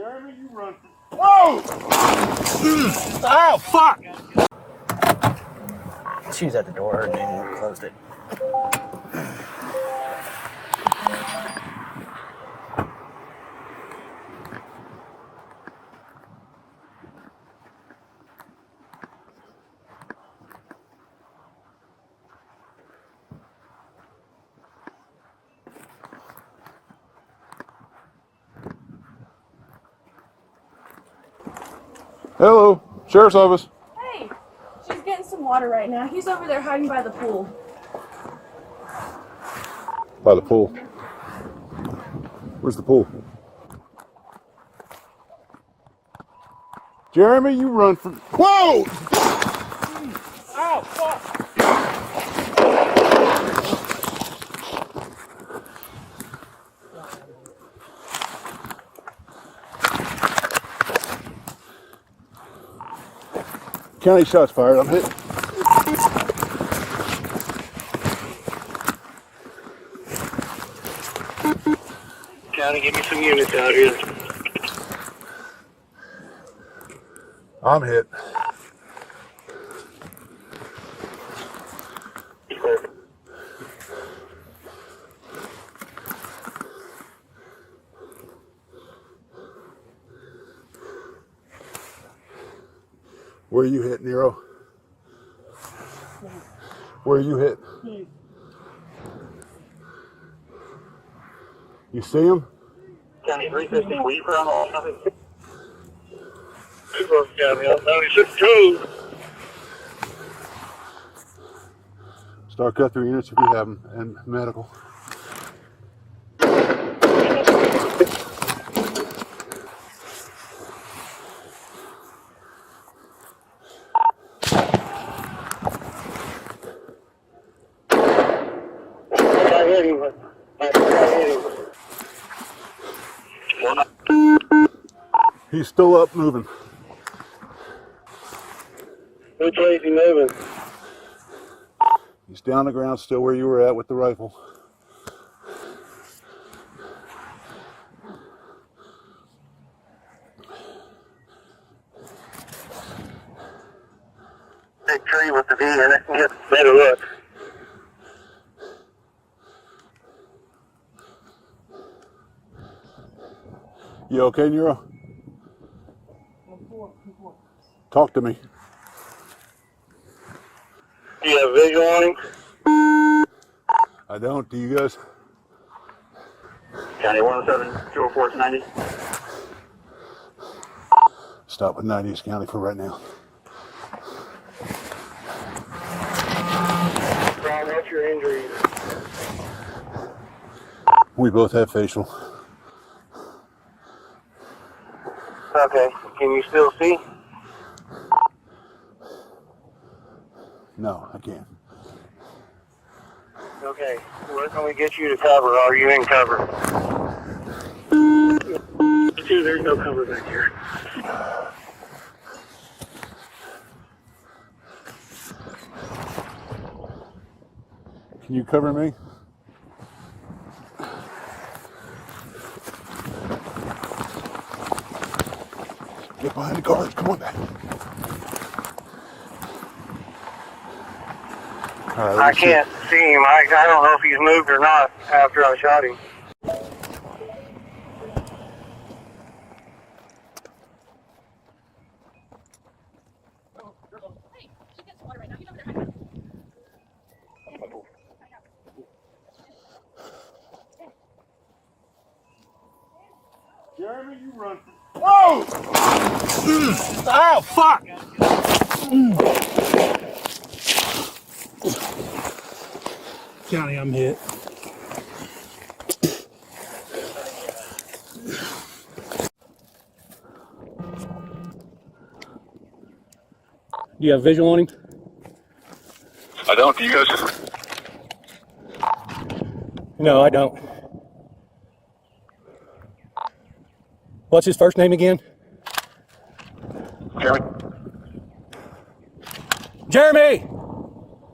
Jeremy, you run. Whoa! Oh, fuck! She was at the door and then closed it. Hello, Sheriff's Office. Hey, she's getting some water right now. He's over there hiding by the pool. By the pool. Where's the pool? Jeremy, you run from. Whoa! Ow, fuck! County shots fired. I'm hit. County, give me some units out here. I'm hit. Where are you hit, Nero? Where are you hit? You see him? County 350, will you crown all nothing? County, 96-2. Start cut through units if you have them, and medical. He's still up moving. Which way is he moving? He's down the ground still where you were at with the rifle. Big tree with the V in it and get a better look. You okay, Nero? Talk to me. Do you have visual on him? I don't. Do you guys? County 107, 204, 90. Stop with 90s County for right now. Ron, what's your injury? We both have facial. Okay, can you still see? No, I can't. Okay, where can we get you to cover? Are you in cover? There's no cover back here. Can you cover me? Get behind the guards. Come on back. All right, I can't see him. I don't know if he's moved or not after I shot him. Hey, she's getting some water right now. He's over there hiding. Jeremy, you run. Whoa! Ow, fuck! County, I'm hit. Do you have visual on him? I don't. Do you guys? No, I don't. What's his first name again? Jeremy. Jeremy!